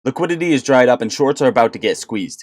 Liquidity is dried up and shorts are about to get squeezed.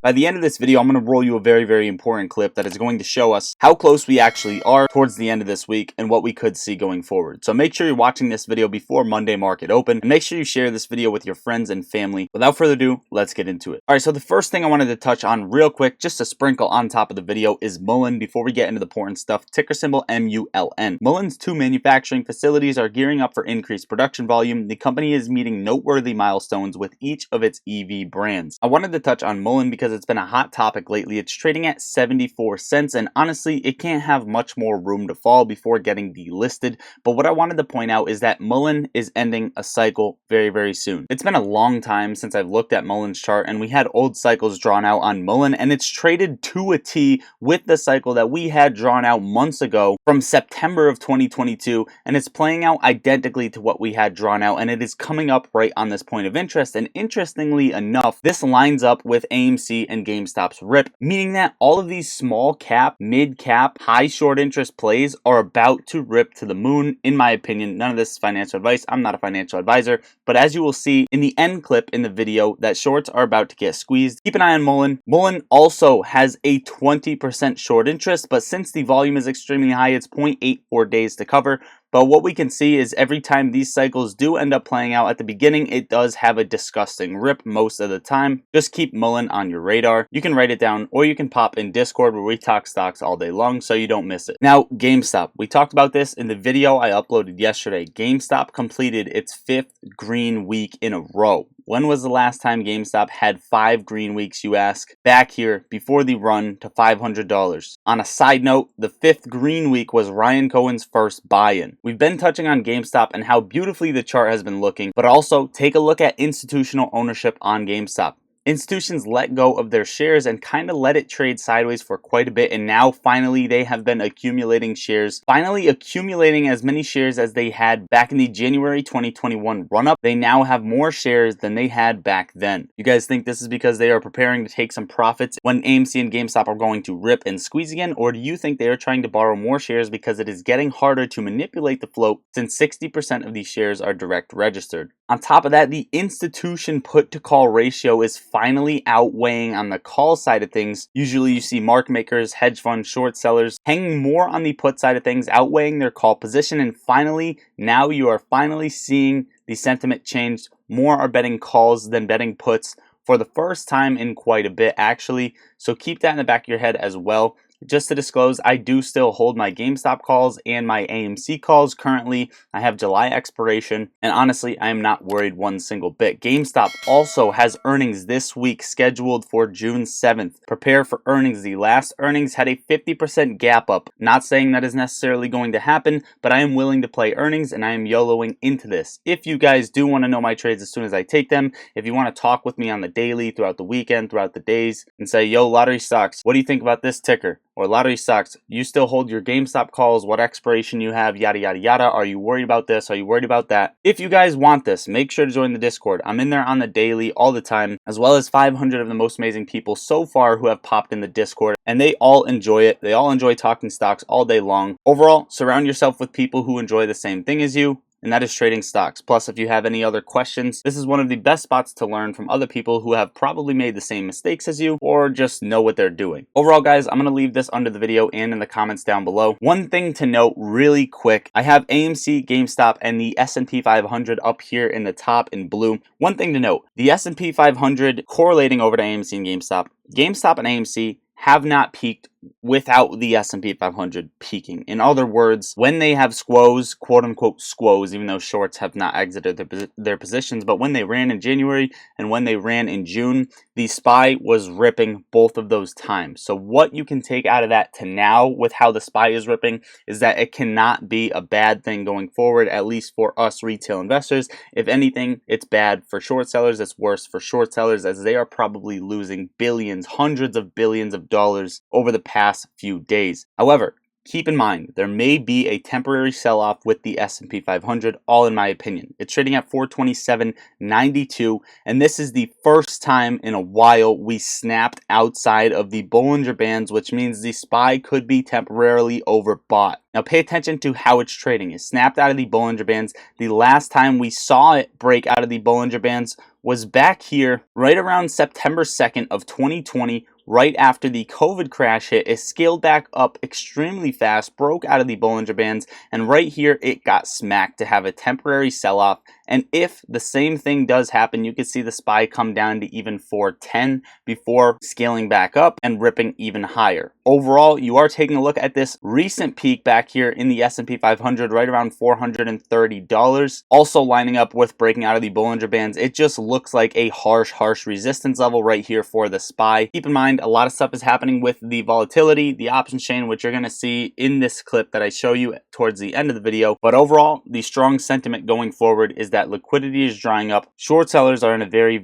By the end of this video, I'm going to roll you a very important clip that is going to show us how close we actually are towards the end of this week and what we could see going forward. So make sure you're watching this video before Monday market open, and make sure you share this video with your friends and family. Without further ado, let's get into it. All right, so the first thing I wanted to touch on real quick, just to sprinkle on top of the video, is Mullen before we get into the important stuff. Ticker symbol MULN. Mullen's two manufacturing facilities are gearing up for increased production volume. The company is meeting noteworthy milestones with each of its EV brands. I wanted to touch on Mullen because it's been a hot topic lately. It's trading at 74 cents, and honestly, it can't have much more room to fall before getting delisted. But what I wanted to point out is that Mullen is ending a cycle very soon. It's been a long time since I've looked at Mullen's chart, and we had old cycles drawn out on Mullen, and it's traded to a T with the cycle that we had drawn out months ago from September of 2022, and it's playing out identically to what we had drawn out, and it is coming up right on this point of interest. And interestingly enough, this lines up with AMC and GameStop's rip, meaning that all of these small cap, mid cap, high short interest plays are about to rip to the moon, in my opinion. None of this is financial advice. I'm not a financial advisor, but as you will see in the end clip in the video, that shorts are about to get squeezed. Keep an eye on Mullen. Mullen also has a 20% short interest, but since the volume is extremely high, it's 0.84 days to cover. But what we can see is every time these cycles do end up playing out at the beginning, it does have a disgusting rip most of the time. Just keep Mullen on your radar. You can write it down, or you can pop in Discord where we talk stocks all day long so you don't miss it. Now, GameStop. We talked about this in the video I uploaded yesterday. GameStop completed its 5th green week in a row. When was the last time GameStop had 5 green weeks, you ask? Back here, before the run to $500. On a side note, the 5th green week was Ryan Cohen's first buy-in. We've been touching on GameStop and how beautifully the chart has been looking, but also take a look at institutional ownership on GameStop. Institutions let go of their shares and kind of let it trade sideways for quite a bit, and now finally they have been accumulating shares, finally accumulating as many shares as they had back in the January 2021 run-up. They now have more shares than they had back then. You guys think this is because they are preparing to take some profits when AMC and GameStop are going to rip and squeeze again, or do you think they are trying to borrow more shares because it is getting harder to manipulate the float since 60% of these shares are direct registered? On top of that, the institution put to call ratio is finally outweighing on the call side of things. Usually you see market makers, hedge fund short sellers hanging more on the put side of things, outweighing their call position. And finally, now you are finally seeing the sentiment change. More are betting calls than betting puts for the first time in quite a bit, actually. So keep that in the back of your head as well. Just to disclose, I do still hold my GameStop calls and my AMC calls. Currently, I have July expiration, and honestly, I am not worried one single bit. GameStop also has earnings this week scheduled for June 7th. Prepare for earnings. The last earnings had a 50% gap up. Not saying that is necessarily going to happen, but I am willing to play earnings, and I am YOLOing into this. If you guys do want to know my trades as soon as I take them, if you want to talk with me on the daily, throughout the weekend, throughout the days, and say, yo, lottery stocks, what do you think about this ticker? Or lottery stocks, you still hold your GameStop calls, what expiration you have, yada yada. Are you worried about this? Are you worried about that? If you guys want this, make sure to join the Discord. I'm in there on the daily all the time, as well as 500 of the most amazing people so far who have popped in the Discord, and they all enjoy it. They all enjoy talking stocks all day long. Overall, surround yourself with people who enjoy the same thing as you, and that is trading stocks. Plus, if you have any other questions, this is one of the best spots to learn from other people who have probably made the same mistakes as you or just know what they're doing. Overall, guys, I'm going to leave this under the video and in the comments down below. One thing to note really quick, I have AMC, GameStop, and the S&P 500 up here in the top in blue. One thing to note, the S&P 500 correlating over to AMC and GameStop. GameStop and AMC have not peaked without the S&P 500 peaking. In other words, when they have squoze, quote unquote squoze, even though shorts have not exited their positions, but when they ran in January and when they ran in June, the SPY was ripping both of those times. So what you can take out of that to now with how the SPY is ripping is that it cannot be a bad thing going forward, at least for us retail investors. If anything, it's bad for short sellers. It's worse for short sellers as they are probably losing billions, hundreds of billions of dollars over the past few days. However, Keep in mind, there may be a temporary sell-off with the S&P 500, all in my opinion. It's trading at 427.92, and this is the first time in a while we snapped outside of the Bollinger Bands, which means the SPY could be temporarily overbought. Now pay attention to how it's trading. It snapped out of the Bollinger Bands. The last time we saw it break out of the Bollinger Bands was back here right around September 2nd of 2020, right after the COVID crash hit. It scaled back up extremely fast, broke out of the Bollinger Bands, and right here it got smacked to have a temporary sell-off. And if the same thing does happen, you could see the SPY come down to even 410 before scaling back up and ripping even higher. Overall, you are taking a look at this recent peak back here in the S&P 500, right around $430. Also lining up with breaking out of the Bollinger Bands. It just looks like a harsh resistance level right here for the SPY. Keep in mind, a lot of stuff is happening with the volatility, the options chain, which you're going to see in this clip that I show you towards the end of the video. But overall, the strong sentiment going forward is that liquidity is drying up. Short sellers are in a very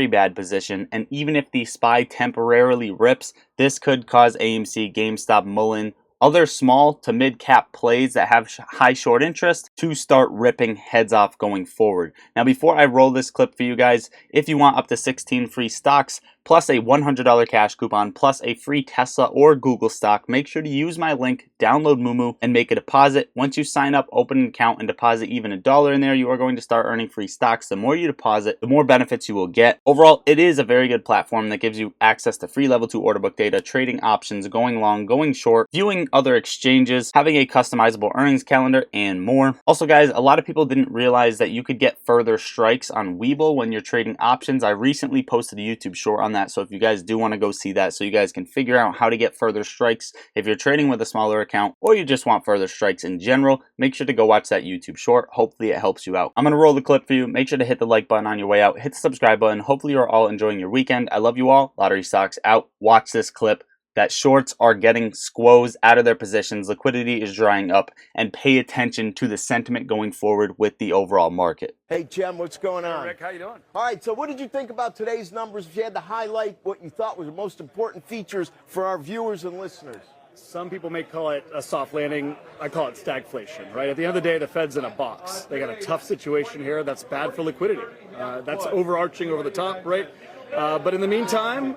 bad position, and even if the SPY temporarily rips, this could cause AMC, GameStop, Mullen, other small to mid cap plays that have high short interest to start ripping heads off going forward. Now before I roll this clip for you guys, if you want up to 16 free stocks plus a $100 cash coupon plus a free Tesla or Google stock, make sure to use my link, download Moomoo, and make a deposit. Once you sign up, open an account, and deposit even $1 in there, you are going to start earning free stocks. The more you deposit, the more benefits you will get. Overall, it is a very good platform that gives you access to free level 2 order book data, trading options, going long, going short, viewing other exchanges, having a customizable earnings calendar, and more. Also guys, a lot of people didn't realize that you could get further strikes on Webull when you're trading options. I recently posted a YouTube short on that, so if you guys do want to go see that so you guys can figure out how to get further strikes if you're trading with a smaller account or you just want further strikes in general, make sure to go watch that YouTube short. Hopefully it helps you out. I'm going to roll the clip for you. Make sure to hit the like button on your way out, hit the subscribe button. Hopefully you're all enjoying your weekend. I love you all. Lottery Stocks out. Watch this clip. That shorts are getting squoze out of their positions, liquidity is drying up, and pay attention to the sentiment going forward with the overall market. Hey, Jem, what's going on? Hey, Rick, how you doing? All right, so what did you think about today's numbers? If you had to highlight what you thought were the most important features for our viewers and listeners. Some people may call it a soft landing. I call it stagflation, right? At the end of the day, the Fed's in a box. They got a tough situation here that's bad for liquidity. That's overarching over the top, right? But in the meantime,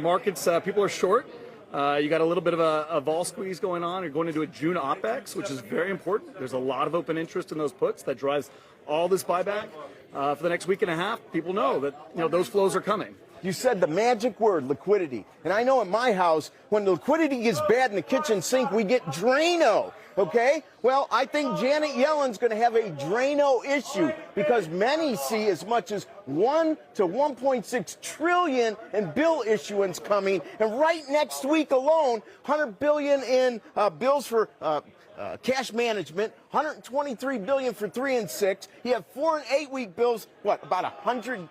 markets, people are short. You got a little bit of a vol squeeze going on. You're going into a June OPEX, which is very important. There's a lot of open interest in those puts that drives all this buyback. For the next week and a half, people know that those flows are coming. You said the magic word, liquidity. And I know in my house, when the liquidity gets bad in the kitchen sink, we get Drano, okay? Well, I think Janet Yellen's going to have a Drano issue because many see as much as 1 to 1.6 trillion in bill issuance coming. And right next week alone, 100 billion in bills for cash management, 123 billion for 3 and 6. You have 4 and 8 week bills, what, about 100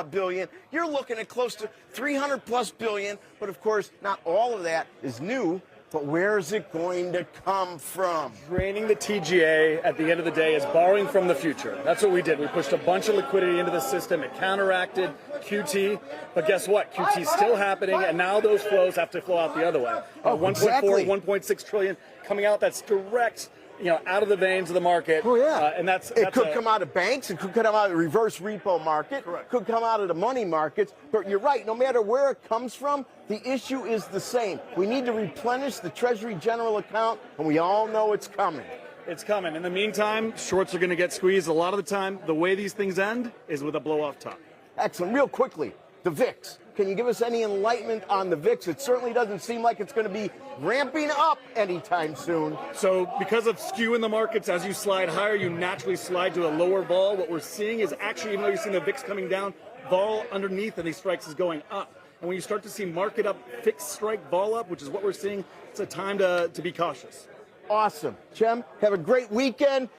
billion. You're looking at close to 300 plus billion, but of course not all of that is new. But where is it going to come from? Draining the TGA at the end of the day is borrowing from the future. That's what we did. We pushed a bunch of liquidity into the system. It counteracted QT. But guess what? QT is still happening, and now those flows have to flow out the other way. 1.4, 1.6 trillion coming out. That's direct, out of the veins of the market. Oh, yeah. And it could come out of banks. It could come out of the reverse repo market. Correct. Could come out of the money markets. But you're right. No matter where it comes from, the issue is the same. We need to replenish the Treasury General account, and we all know it's coming. It's coming. In the meantime, shorts are going to get squeezed. A lot of the time, the way these things end is with a blow-off top. Excellent. Real quickly, the VIX. Can you give us any enlightenment on the VIX? It certainly doesn't seem like it's going to be ramping up anytime soon. So because of skew in the markets, as you slide higher, you naturally slide to a lower vol. What we're seeing is actually, even though you're seeing the VIX coming down, vol underneath of these strikes is going up. And when you start to see market up, fixed strike, vol up, which is what we're seeing, it's a time to be cautious. Awesome. Jem, have a great weekend.